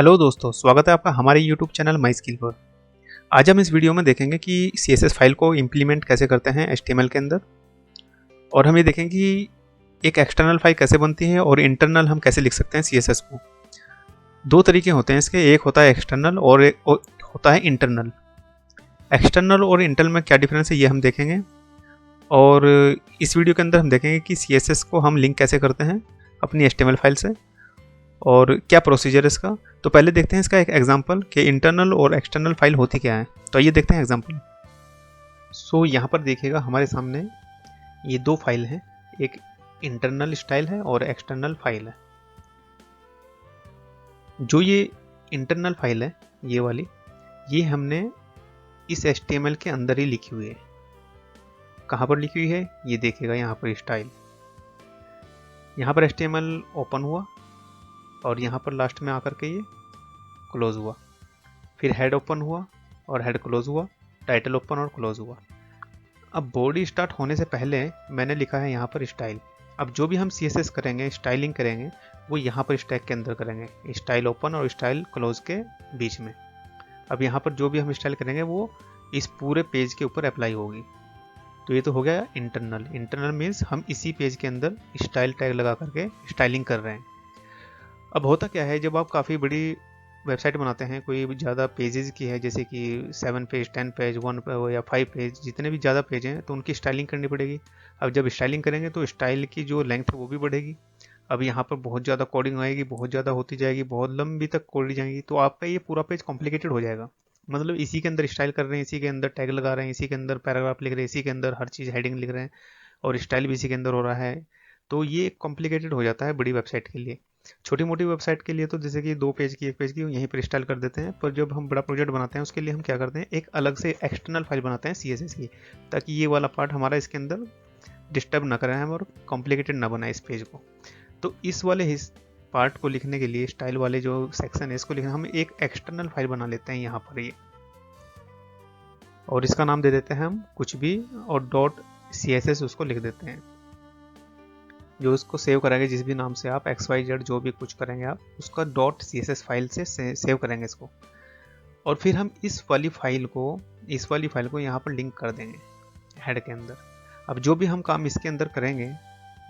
Hello दोस्तों, स्वागत है आपका हमारे YouTube चैनल माई स्किल पर। आज हम इस वीडियो में देखेंगे कि CSS फाइल को इम्प्लीमेंट कैसे करते हैं HTML के अंदर, और हम ये देखेंगे कि एक एक्सटर्नल फाइल कैसे बनती है और इंटरनल हम कैसे लिख सकते हैं CSS को। दो तरीके होते हैं इसके, एक होता है एक्सटर्नल और एक होता है इंटरनल। एक्सटर्नल और इंटरनल में क्या डिफरेंस है ये हम देखेंगे, और इस वीडियो के अंदर हम देखेंगे कि CSS को हम लिंक कैसे करते हैं अपनी HTML फाइल से और क्या प्रोसीजर है इसका। तो पहले देखते हैं इसका एक एग्जांपल कि इंटरनल और एक्सटर्नल फाइल होती क्या है। तो आइए देखते हैं एग्जांपल। सो यहाँ पर देखिएगा हमारे सामने ये दो फाइल हैं, एक इंटरनल स्टाइल है और एक्सटर्नल फाइल है। जो ये इंटरनल फाइल है ये वाली, ये हमने इस HTML के अंदर ही लिखी हुई है। कहाँ पर लिखी हुई है ये देखिएगा, यहाँ पर स्टाइल, यहाँ पर HTML ओपन हुआ और यहाँ पर लास्ट में आकर के ये क्लोज हुआ, फिर हेड ओपन हुआ और हेड क्लोज हुआ, टाइटल ओपन और क्लोज हुआ। अब बॉडी स्टार्ट होने से पहले मैंने लिखा है यहाँ पर स्टाइल। अब जो भी हम CSS करेंगे, स्टाइलिंग करेंगे, वो यहाँ पर स्टैक के अंदर करेंगे, स्टाइल ओपन और स्टाइल क्लोज के बीच में। अब यहाँ पर जो भी हम स्टाइल करेंगे वो इस पूरे पेज के ऊपर अप्लाई होगी। तो ये तो हो गया इंटरनल। इंटरनल मीन्स हम इसी पेज के अंदर स्टाइल टैग लगा करके स्टाइलिंग कर रहे हैं। अब होता क्या है, जब आप काफ़ी बड़ी वेबसाइट बनाते हैं, कोई ज़्यादा पेजेस की है, जैसे कि 7 पेज, 10 पेज, 1 या 5 पेज, जितने भी ज़्यादा पेज हैं तो उनकी स्टाइलिंग करनी पड़ेगी। अब जब स्टाइलिंग करेंगे तो स्टाइल की जो लेंथ है वो भी बढ़ेगी। अब यहाँ पर बहुत ज़्यादा कोडिंग आएगी, बहुत ज़्यादा होती जाएगी, बहुत लंबी तक कोडी जाएगी, तो आपका ये पूरा पेज कॉम्प्लिकेटेड हो जाएगा। मतलब इसी के अंदर स्टाइल कर रहे हैं, इसी के अंदर टैग लगा रहे हैं, इसी के अंदर पैराग्राफ लिख रहे हैं, इसी के अंदर हर चीज़ हेडिंग लिख रहे हैं और स्टाइल भी इसी के अंदर हो रहा है। तो ये कॉम्प्लिकेटेड हो जाता है बड़ी वेबसाइट के लिए। छोटी मोटी वेबसाइट के लिए तो जैसे कि 2 पेज की, 1 पेज की, यहीं पर स्टाइल कर देते हैं। पर जब हम बड़ा प्रोजेक्ट बनाते हैं उसके लिए हम क्या करते हैं, एक अलग से एक्सटर्नल फाइल बनाते हैं CSS की, ताकि ये वाला पार्ट हमारा इसके अंदर डिस्टर्ब ना करें हम और कॉम्प्लिकेटेड ना बनाए इस पेज को। तो इस वाले पार्ट को लिखने के लिए, स्टाइल वाले जो सेक्शन है इसको लिखना, हम एक एक्सटर्नल फाइल बना लेते हैं यहाँ पर ये, और इसका नाम दे देते हैं हम कुछ भी और .css उसको लिख देते हैं। जो उसको सेव करेंगे जिस भी नाम से आप XYZ जो भी कुछ करेंगे आप, उसका .css फाइल से सेव करेंगे इसको। और फिर हम इस वाली फाइल को यहाँ पर लिंक कर देंगे हेड के अंदर। अब जो भी हम काम इसके अंदर करेंगे,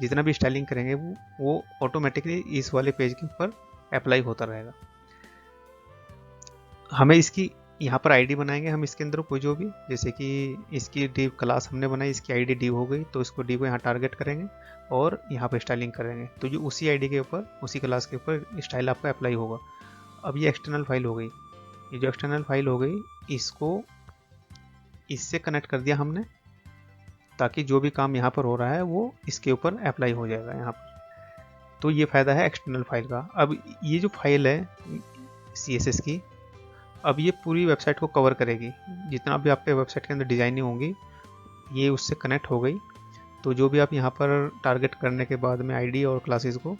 जितना भी स्टाइलिंग करेंगे, वो ऑटोमेटिकली इस वाले पेज के ऊपर अप्लाई होता रहेगा। हमें इसकी यहाँ पर आईडी बनाएंगे हम इसके अंदर कोई जो भी, जैसे कि इसकी div क्लास हमने बनाई, इसकी आईडी div हो गई, तो इसको div को यहाँ टारगेट करेंगे और यहाँ पर स्टाइलिंग करेंगे। तो जो उसी आईडी के ऊपर, उसी क्लास के ऊपर स्टाइल आपका अप्लाई होगा। अब ये एक्सटर्नल फाइल हो गई। ये जो एक्सटर्नल फाइल हो गई, इसको इससे कनेक्ट कर दिया हमने, ताकि जो भी काम यहाँ पर हो रहा है वो इसके ऊपर अप्लाई हो जाएगा यहाँ पर। तो ये फ़ायदा है एक्सटर्नल फाइल का। अब ये जो फाइल है CSS की, अब ये पूरी वेबसाइट को कवर करेगी। जितना भी आपके वेबसाइट के अंदर डिज़ाइनिंग होगी, ये उससे कनेक्ट हो गई। तो जो भी आप यहाँ पर टारगेट करने के बाद में आईडी और क्लासेस को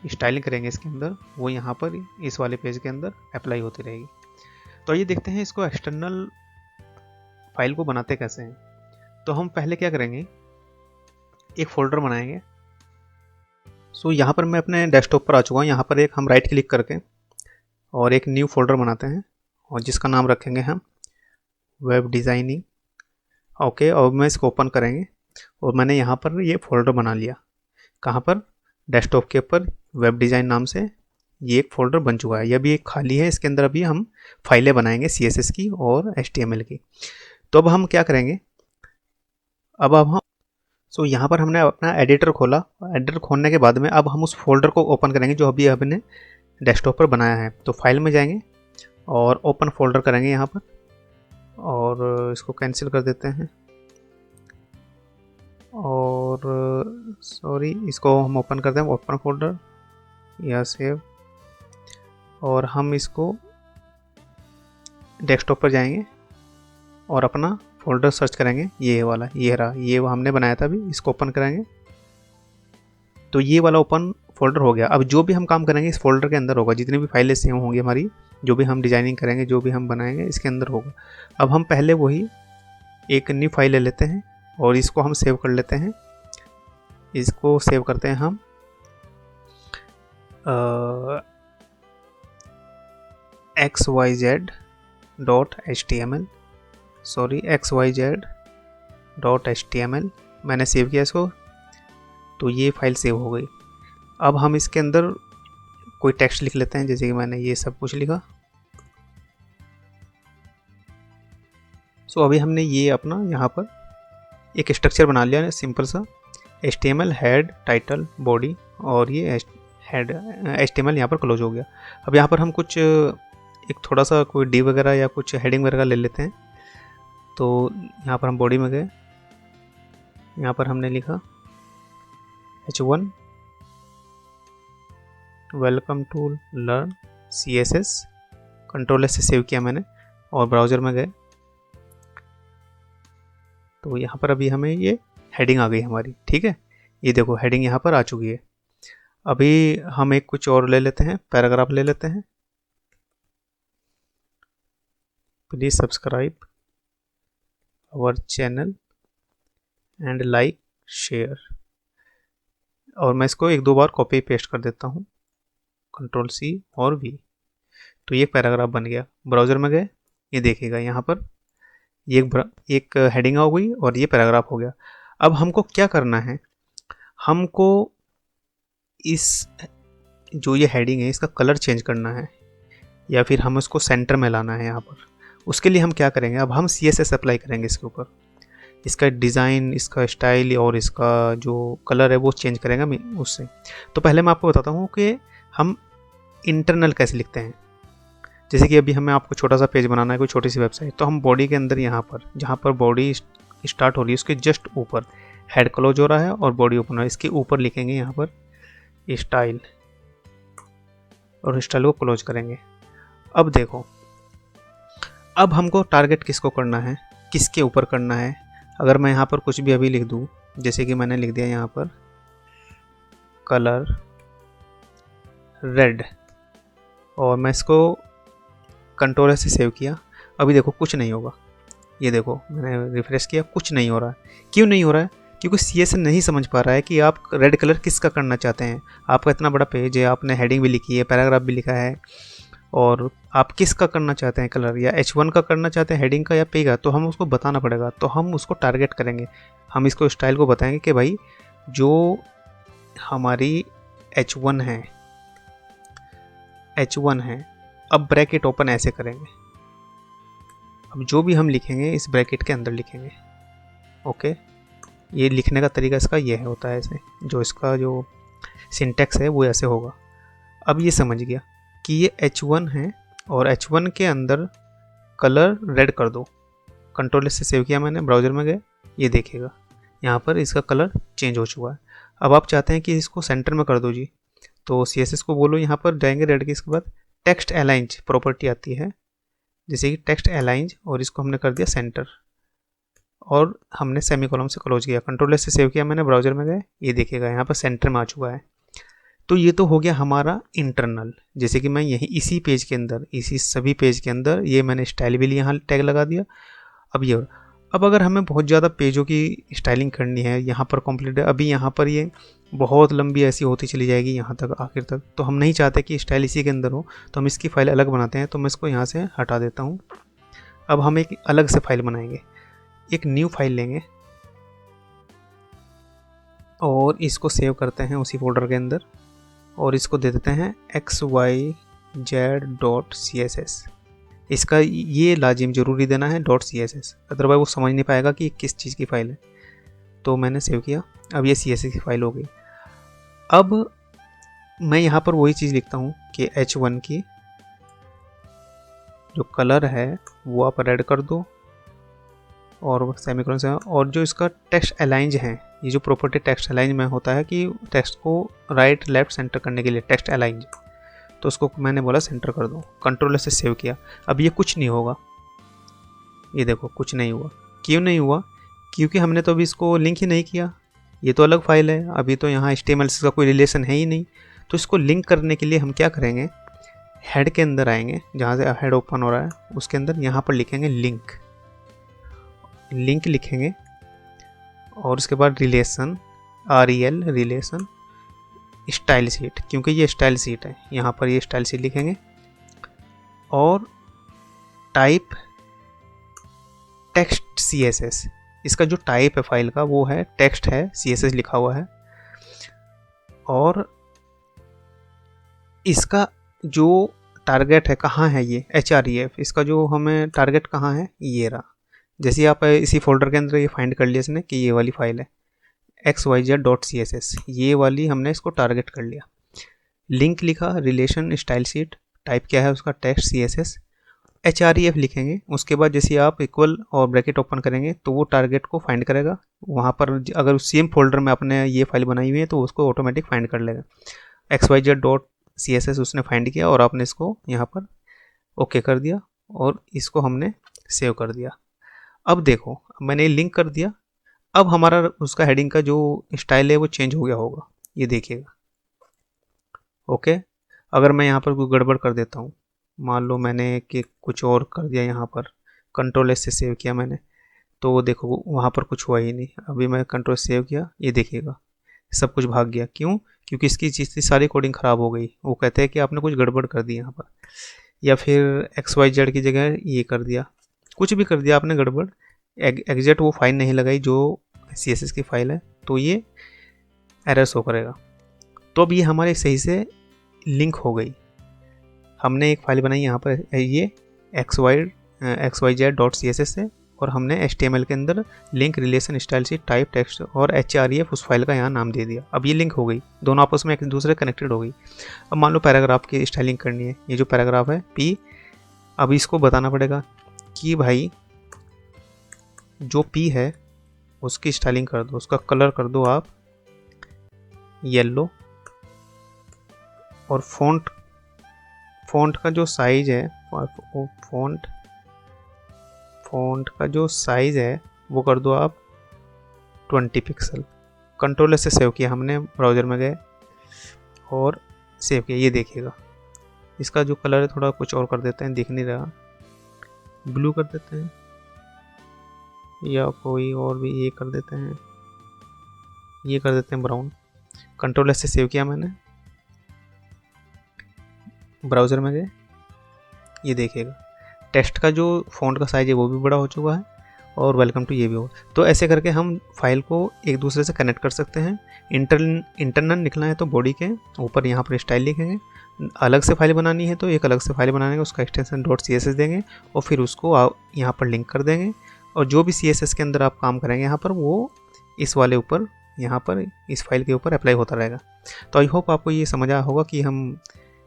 स्टाइलिंग करेंगे इसके अंदर, वो यहाँ पर इस वाले पेज के अंदर अप्लाई होती रहेगी। तो ये देखते हैं इसको एक्सटर्नल फाइल को बनाते कैसे हैं। तो हम पहले क्या करेंगे, एक फोल्डर बनाएंगे। सो यहाँ पर मैं अपने डेस्कटॉप पर आ चुका हूँ। यहाँ पर एक हम राइट क्लिक करके और एक न्यू फोल्डर बनाते हैं, और जिसका नाम रखेंगे हम वेब डिज़ाइनिंग। ओके, और मैं इसको ओपन करेंगे, और मैंने यहाँ पर ये फोल्डर बना लिया। कहाँ पर? डेस्कटॉप के ऊपर वेब डिज़ाइन नाम से ये एक फ़ोल्डर बन चुका है। यह भी एक खाली है, इसके अंदर अभी हम फाइलें बनाएंगे CSS की और HTML की। तो अब हम क्या करेंगे, अब हम यहाँ पर हमने अपना एडिटर खोला। एडिटर खोलने के बाद में अब हम उस फोल्डर को ओपन करेंगे जो अभी हमने डेस्कटॉप पर बनाया है। तो फाइल में जाएंगे और ओपन फोल्डर करेंगे यहाँ पर, और इसको कैंसिल कर देते हैं, और सॉरी, इसको हम ओपन करते हैं, ओपन फोल्डर या सेव, और हम इसको डेस्कटॉप पर जाएंगे और अपना फोल्डर सर्च करेंगे। ये वाला, ये रहा, ये हमने बनाया था अभी, इसको ओपन करेंगे। तो ये वाला ओपन फोल्डर हो गया। अब जो भी हम काम करेंगे इस फोल्डर के अंदर होगा, जितनी भी फाइलें सेव होंगी हमारी, जो भी हम डिज़ाइनिंग करेंगे, जो भी हम बनाएंगे, इसके अंदर होगा। अब हम पहले वही एक न्यू फाइल ले लेते हैं और इसको हम सेव कर लेते हैं। इसको सेव करते हैं हम xyz.html, सॉरी xyz.html मैंने सेव किया इसको, तो ये फाइल सेव हो गई। अब हम इसके अंदर कोई टेक्स्ट लिख लेते हैं, जैसे कि मैंने ये सब कुछ लिखा। सो अभी हमने ये अपना यहाँ पर एक स्ट्रक्चर बना लिया है सिंपल सा, HTML हेड, टाइटल, बॉडी, और ये हेड HTML यहाँ पर क्लोज हो गया। अब यहाँ पर हम कुछ एक थोड़ा सा कोई डी वगैरह या कुछ हेडिंग वगैरह ले लेते हैं। तो यहाँ पर हम बॉडी में गए, यहाँ पर हमने लिखा H1 welcome to learn CSS, control S से सेव किया मैंने और ब्राउज़र में गए। तो यहाँ पर अभी हमें ये हेडिंग आ गई हमारी, ठीक है। ये देखो हेडिंग यहाँ पर आ चुकी है। अभी हम एक कुछ और ले लेते हैं, पैराग्राफ ले लेते हैं। Please subscribe our channel and like share, और मैं इसको एक दो बार कॉपी पेस्ट कर देता हूँ, कंट्रोल C और V। तो ये एक पैराग्राफ बन गया। ब्राउज़र में गए, ये देखिएगा यहाँ पर ये एक हेडिंग हो गई और ये पैराग्राफ हो गया। अब हमको क्या करना है, हमको इस जो ये हेडिंग है इसका कलर चेंज करना है, या फिर हम इसको सेंटर में लाना है यहाँ पर। उसके लिए हम क्या करेंगे, अब हम CSS अप्लाई करेंगे इसके ऊपर। इसका डिज़ाइन, इसका स्टाइल और इसका जो कलर है वो चेंज करेंगे उससे। तो पहले मैं आपको बताता हूँ कि हम इंटरनल कैसे लिखते हैं। जैसे कि अभी हमें आपको छोटा सा पेज बनाना है, कोई छोटी सी वेबसाइट, तो हम बॉडी के अंदर यहाँ पर जहाँ पर बॉडी स्टार्ट हो रही है उसके जस्ट ऊपर हेड क्लोज हो रहा है और बॉडी ओपन हो रहा है, इसके ऊपर लिखेंगे यहाँ पर स्टाइल, और स्टाइल को क्लोज करेंगे। अब देखो, अब हमको टारगेट किसको करना है, किसके ऊपर करना है। अगर मैं यहाँ पर कुछ भी अभी लिख दूँ, जैसे कि मैंने लिख दिया यहाँ पर कलर रेड, और मैं इसको कंट्रोल से सेव किया। अभी देखो कुछ नहीं होगा। ये देखो मैंने रिफ्रेश किया, कुछ नहीं हो रहा है। क्यों नहीं हो रहा है? क्योंकि CSS नहीं समझ पा रहा है कि आप रेड कलर किसका करना चाहते हैं। आपका इतना बड़ा पेज है, आपने हेडिंग भी लिखी है, पैराग्राफ भी लिखा है, और आप किसका करना चाहते हैं कलर, या H1 का करना चाहते हैं हेडिंग का या पे का, तो हम उसको बताना पड़ेगा। तो हम उसको टारगेट करेंगे, हम इसको स्टाइल को बताएंगे कि भाई जो हमारी H1 है, अब ब्रैकेट ओपन ऐसे करेंगे। अब जो भी हम लिखेंगे इस ब्रैकेट के अंदर लिखेंगे, ओके। ये लिखने का तरीका इसका ये होता है ऐसे, जो इसका जो सिंटैक्स है वो ऐसे होगा। अब ये समझ गया कि ये H1 है और H1 के अंदर कलर रेड कर दो। कंट्रोल से सेव किया मैंने, ब्राउज़र में गए, ये देखिएगा यहाँ पर इसका कलर चेंज हो चुका है। अब आप चाहते हैं कि इसको सेंटर में कर दो जी, तो CSS को बोलो यहाँ पर जाएंगे रेड के, इसके बाद टेक्स्ट अलाइंज प्रॉपर्टी आती है, जैसे कि टेक्स्ट अलाइंज, और इसको हमने कर दिया सेंटर, और हमने सेमीकोलन से क्लोज किया। कंट्रोल से सेव किया मैंने, ब्राउज़र में गए, ये देखिएगा यहाँ पर सेंटर में आ चुका है। तो ये तो हो गया हमारा इंटरनल। जैसे कि मैं यही इसी पेज के अंदर, इसी सभी पेज के अंदर ये मैंने स्टाइल भी यहाँ टैग लगा दिया। अब ये, अब अगर हमें बहुत ज़्यादा पेजों की स्टाइलिंग करनी है, यहाँ पर कंप्लीट है, अभी यहाँ पर ये बहुत लंबी ऐसी होती चली जाएगी यहाँ तक आखिर तक, तो हम नहीं चाहते कि स्टाइल इसी के अंदर हो, तो हम इसकी फ़ाइल अलग बनाते हैं। तो मैं इसको यहाँ से हटा देता हूँ। अब हम एक अलग से फाइल बनाएंगे, एक न्यू फाइल लेंगे और इसको सेव करते हैं उसी फोल्डर के अंदर, और इसको दे देते हैं xyz.css। इसका ये लाजिम ज़रूरी देना है .css, अदरवाइज वो समझ नहीं पाएगा कि किस चीज़ की फ़ाइल है। तो मैंने सेव किया, अब ये CSS की फ़ाइल हो गई। अब मैं यहाँ पर वही चीज़ लिखता हूँ कि H1 की जो कलर है वो आप रेड कर दो, और सेमीकोलन से, और जो इसका टेक्स्ट अलाइंज है, ये जो प्रॉपर्टी टेक्स्ट अलाइंज में होता है कि टेक्स्ट को राइट लेफ्ट सेंटर करने के लिए टेक्स्ट अलाइंज, तो उसको मैंने बोला सेंटर कर दो। कंट्रोल से सेव किया। अब ये कुछ नहीं होगा, ये देखो कुछ नहीं हुआ। क्यों नहीं हुआ? क्योंकि हमने तो अभी इसको लिंक ही नहीं किया, ये तो अलग फाइल है, अभी तो यहाँ HTML का कोई रिलेशन है ही नहीं। तो इसको लिंक करने के लिए हम क्या करेंगे, हेड के अंदर आएंगे, जहाँ से हेड ओपन हो रहा है उसके अंदर यहाँ पर लिखेंगे लिंक लिखेंगे, और उसके बाद relation, REL relation style sheet, क्योंकि ये स्टाइल शीट है, यहाँ पर ये स्टाइल शीट लिखेंगे। और टाइप टेक्स्ट CSS। इसका जो टाइप है फाइल का वो है टेक्स्ट है, CSS लिखा हुआ है। और इसका जो टारगेट है कहाँ है, ये href, इसका जो हमें टारगेट कहाँ है, ये रहा। जैसे आप इसी फोल्डर के अंदर ये फाइंड कर लिया इसने कि ये वाली फाइल है xyz.css, ये वाली हमने इसको टारगेट कर लिया। लिंक लिखा, रिलेशन स्टाइल शीट, टाइप क्या है उसका टेक्स्ट CSS, href लिखेंगे। उसके बाद जैसे आप इक्वल और ब्रैकेट ओपन करेंगे तो वो टारगेट को फाइंड करेगा वहाँ पर। अगर सेम फोल्डर में आपने ये फाइल बनाई हुई है तो उसको ऑटोमेटिक फाइंड कर लेगा। xyz.css उसने फाइंड किया और आपने इसको यहाँ पर ओके कर दिया और इसको हमने सेव कर दिया। अब देखो मैंने लिंक कर दिया, अब हमारा उसका हेडिंग का जो स्टाइल है वो चेंज हो गया होगा, ये देखिएगा। ओके, अगर मैं यहाँ पर कोई गड़बड़ कर देता हूँ, मान लो मैंने कि कुछ और कर दिया, यहाँ पर Ctrl+S से सेव किया मैंने, तो देखो वहाँ पर कुछ हुआ ही नहीं। अभी मैं Ctrl सेव किया, ये देखिएगा सब कुछ भाग गया। क्यों? क्योंकि इसकी जितनी सारी कोडिंग ख़राब हो गई। वो कहते हैं कि आपने कुछ गड़बड़ कर दी यहाँ पर, या फिर XYZ की जगह ये कर दिया, कुछ भी कर दिया आपने गड़बड़, एग्जैक्ट वो फाइल नहीं लगाई जो CSS की फाइल है, तो ये एरर शो करेगा। तो अब ये हमारे सही से लिंक हो गई। हमने एक फाइल बनाई यहाँ पर ये xyz.css से, और हमने HTML के अंदर link, relation style sheet, type text और href उस फाइल का यहाँ नाम दे दिया। अब ये लिंक हो गई, दोनों आपस में एक दूसरे कनेक्टेड हो गई। अब मान लो पैराग्राफ की स्टाइलिंग करनी है, ये जो पैराग्राफ है P, अब इसको बताना पड़ेगा कि भाई जो P है उसकी स्टाइलिंग कर दो, उसका कलर कर दो आप येलो, और फ़ॉन्ट का जो साइज है, फ़ॉन्ट का जो साइज़ है वो कर दो आप 20 पिक्सल। Ctrl+S से सेव किया हमने, ब्राउज़र में गए और सेव किया। ये देखिएगा इसका जो कलर है थोड़ा कुछ और कर देते हैं, दिख नहीं रहा, ब्लू कर देते हैं या कोई और भी, ये कर देते हैं, ये कर देते हैं ब्राउन। Ctrl+S से सेव किया मैंने, ब्राउज़र में गए, ये देखिएगा टेक्स्ट का जो फ़ॉन्ट का साइज़ है वो भी बड़ा हो चुका है, और वेलकम टू ये भी हो। तो ऐसे करके हम फाइल को एक दूसरे से कनेक्ट कर सकते हैं। इंटरनल लिखना है तो बॉडी के ऊपर यहाँ पर स्टाइल लिखेंगे, अलग से फाइल बनानी है तो एक अलग से फाइल बनाने का उसका एक्सटेंशन .css देंगे, और फिर उसको यहाँ पर लिंक कर देंगे, और जो भी CSS के अंदर आप काम करेंगे यहाँ पर वो इस वाले ऊपर, यहाँ पर इस फाइल के ऊपर अप्लाई होता रहेगा। तो आई होप आपको ये समझ आया होगा कि हम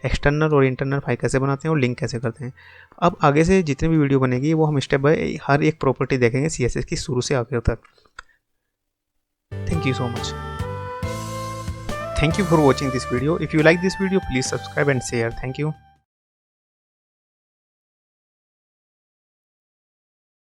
एक्सटर्नल और इंटरनल फाइल कैसे बनाते हैं और लिंक कैसे करते हैं। अब आगे से जितनी भी वीडियो बनेगी वो हम स्टेप बाय हर एक प्रॉपर्टी देखेंगे CSS की शुरू से आखिर तक। Thank you so much. Thank you for watching this video. If you like this video, please subscribe and share. Thank you.